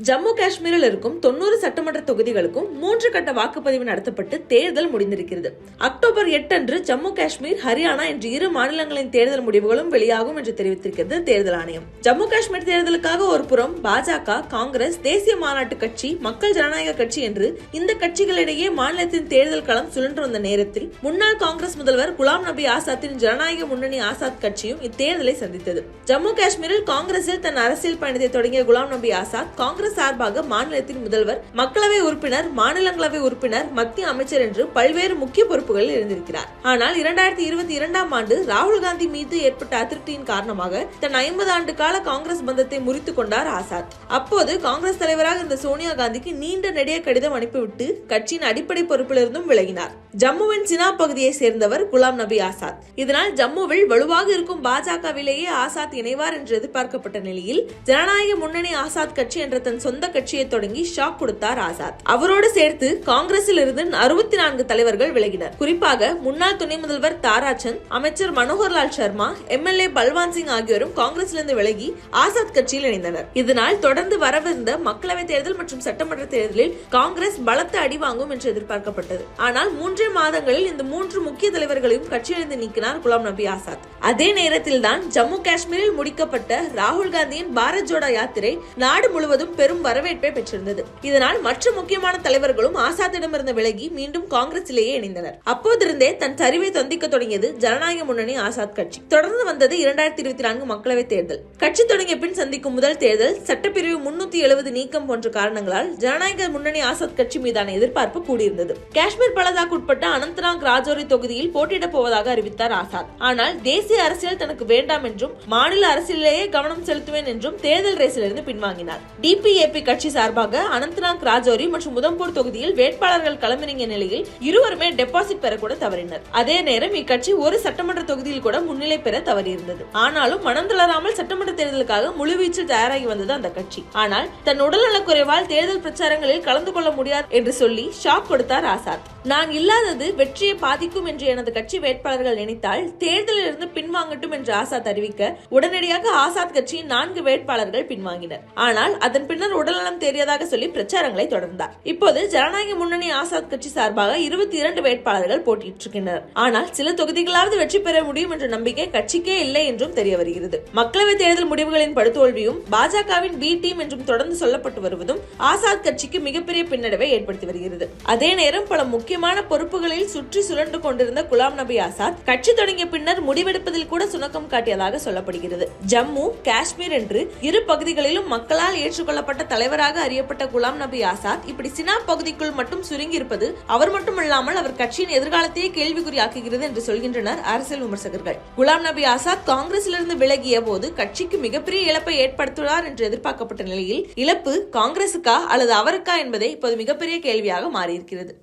ஜம்மு காஷ்மீரில் இருக்கும் 90 சட்டமன்ற தொகுதிகளுக்கும் 3 கட்ட வாக்குப்பதிவு நடத்தப்பட்டு தேர்தல் முடிந்திருக்கிறது. அக்டோபர் 8 அன்று ஜம்மு காஷ்மீர், ஹரியானா என்ற இரு மாநிலங்களின் தேர்தல் முடிவுகளும் வெளியாகும் என்று தெரிவித்திருக்கிறது தேர்தல் ஆணையம். ஜம்மு காஷ்மீர் தேர்தலுக்காக ஒரு புறம் பாஜக, காங்கிரஸ், தேசிய மாநாட்டு கட்சி, மக்கள் ஜனநாயக கட்சி என்று இந்த கட்சிகளிடையே மாநிலத்தின் தேர்தல் களம் சுழன்று வந்த நேரத்தில் முன்னாள் காங்கிரஸ் முதல்வர் குலாம் நபி ஆசாத்தின் ஜனநாயக முன்னணி ஆசாத் கட்சியும் இத்தேர்தலை சந்தித்தது. ஜம்மு காஷ்மீரில் காங்கிரஸில் தன் அரசியல் பயணத்தை தொடங்கிய குலாம் நபி ஆசாத் காங்கிரஸ் சார்பாக மாநிலத்தின் முதல்வர், மக்களவை உறுப்பினர், மாநிலங்களவை உறுப்பினர், மத்திய அமைச்சர் என்று பல்வேறு முக்கிய பொறுப்புகளில் இருந்திருக்கிறார். ஆனால் 2022ஆம் ஆண்டு ராகுல் காந்தி மீது ஏற்பட்ட அதிருப்தியின் காரணமாக தன் 50 ஆண்டு கால காங்கிரஸ் பந்தத்தை முறித்துக் கொண்டார் ஆசாத். அப்போது காங்கிரஸ் தலைவராக இருந்த சோனியா காந்திக்கு நீண்ட நெடிய கடிதம் அனுப்பிவிட்டு கட்சியின் அடிப்படை பொறுப்பிலிருந்தும் விலகினார். ஜம்முவின் சினா பகுதியை சேர்ந்தவர் குலாம் நபி ஆசாத். இதனால் ஜம்முவில் வலுவாக இருக்கும் பாஜகவிலேயே ஆசாத் இணைவார் என்று எதிர்பார்க்கப்பட்ட நிலையில் ஜனநாயக முன்னணி ஆசாத் கட்சி என்ற தன் சொந்த கட்சியை தொடங்கி ஷாக் கொடுத்தார் ஆசாத். அவரோடு சேர்த்து காங்கிரஸில் இருந்து 64 தலைவர்கள் விலகினர். குறிப்பாக முன்னாள் துணை முதல்வர் தாராசந்த், அமைச்சர் மனோகர்லால் சர்மா, எம்எல்ஏ பல்வான் சிங் ஆகியோரும் காங்கிரசிலிருந்து விலகி ஆசாத் கட்சியில் இணைந்தனர். இதனால் தொடர்ந்து வரவிருந்த மக்களவை தேர்தல் மற்றும் சட்டமன்ற தேர்தலில் காங்கிரஸ் பலத்த அடி வாங்கும் என்று எதிர்பார்க்கப்பட்டது. ஆனால் 3 மாதங்களில் இந்த 3 முக்கிய தலைவர்களையும் கட்சியிலிருந்து நீக்கினார் குலாம் நபி ஆசாத். அதே நேரத்தில் தான் ஜம்மு காஷ்மீரில் முடிக்கப்பட்ட ராகுல் காந்தியின் பாரத் ஜோடோ யாத்திரை நாடு முழுவதும் பெரும் வரவேற்பை பெற்றிருந்தது. இதனால் மற்ற முக்கியமான தலைவர்களும் ஆசாத்திடமிருந்து விலகி மீண்டும் காங்கிரசிலேயே இணைந்தனர். அப்போதிருந்தே தன் சரிவை சந்திக்க தொடங்கியது ஜனநாயக முன்னணி ஆசாத் கட்சி. தொடர்ந்து வந்தது 2024 மக்களவை தேர்தல். கட்சி தொடங்கிய பின் சந்திக்கும் முதல் தேர்தல் சட்டப்பிரிவு 370 நீக்கம் போன்ற காரணங்களால் ஜனநாயக முன்னணி ஆசாத் கட்சி மீதான எதிர்பார்ப்பு கூடியிருந்தது. காஷ்மீர் பள்ளத்தாக்கு உட்பட்ட அனந்தநாக் ராஜோரி தொகுதியில் போட்டியிடப் போவதாக அறிவித்தார் ஆசாத். ஆனால் தேசிய அரசியல் தனக்கு வேண்டாம் என்றும் மாநில அரசியலேயே கவனம் செலுத்துவேன் என்றும் தேர்தல் ரேசிலிருந்து பின்வாங்கினார். டிபிஏபி கட்சி சார்பாக அனந்தநாக் ராஜோரி மற்றும் உதம்பூர் தொகுதியில் வேட்பாளர்கள் களமிறங்கிய நிலையில் இருவருமே டெபாசிட் பெற கூட தவறினர். அதே நேரம் இக்கட்சி ஒரு சட்டமன்ற தொகுதியில் கூட முன்னிலை பெற தவறியிருந்தது. ஆனாலும் மனம் தளராமல் சட்டமன்ற தேர்தலுக்காக முழுவீச்சில் தயாராகி வந்தது அந்த கட்சி. ஆனால் தன் உடல்நலக் குறைவால் தேர்தல் பிரச்சாரங்களில் கலந்து கொள்ள முடியாது என்று சொல்லி ஷாக் கொடுத்தார் ஆசாத். நான் இல்லாதது வெற்றியை பாதிக்கும் என்று எனது கட்சி வேட்பாளர்கள் நினைத்தால் தேர்தலில் இருந்து பின்வாங்கட்டும் என்று ஆசாத் அறிவிக்க உடனடியாக ஆசாத் கட்சியின் 4 வேட்பாளர்கள் பின்வாங்கினர். ஆனால் அதன் பின்னர் உடல்நலம் தெரியதாக சொல்லி பிரச்சாரங்களை தொடர்ந்தார். இப்போது ஜனநாயக முன்னணி ஆசாத் கட்சி சார்பாக 22 வேட்பாளர்கள் போட்டியிட்டிருக்கின்றனர். ஆனால் சில தொகுதிகளாவது வெற்றி பெற முடியும் என்ற நம்பிக்கை கட்சிக்கே இல்லை என்றும் தெரிய வருகிறது. மக்களவை தேர்தல் முடிவுகளின் படுதோல்வியும் பாஜகவின் பி டீம் என்றும் தொடர்ந்து சொல்லப்பட்டு வருவதும் ஆசாத் கட்சிக்கு மிகப்பெரிய பின்னடைவை ஏற்படுத்தி வருகிறது. அதே நேரம் பல முக்கியமான பொறுப்புகளில் சுற்றி சுழன்று கொண்டிருந்த குலாம் நபி ஆசாத் கட்சி தொடங்கிய பின்னர் முடிவெடுப்பதில் கூட சுணக்கம் காட்டியதாக சொல்லப்படுகிறது. ஜம்மு, காஷ்மீர் என்று இரு பகுதிகளிலும் மக்களால் ஏற்றுக்கொள்ளப்பட்ட தலைவராக அறியப்பட்ட குலாம் நபி ஆசாத் இப்படி சினா பகுதிக்குள் மட்டும் சுருங்கி இருப்பது அவர் மட்டுமல்லாமல் அவர் கட்சியின் எதிர்காலத்தையே கேள்விக்குறியாக்குகிறது என்று சொல்கின்றனர் அரசியல் விமர்சகர்கள். குலாம் நபி ஆசாத் காங்கிரசிலிருந்து விலகிய போது கட்சிக்கு மிகப்பெரிய இழப்பை ஏற்படுத்துவார் என்று எதிர்பார்க்கப்பட்ட நிலையில் இழப்பு காங்கிரசுக்கா அல்லது அவருக்கா என்பதே இப்போது மிகப்பெரிய கேள்வியாக மாறியிருக்கிறது.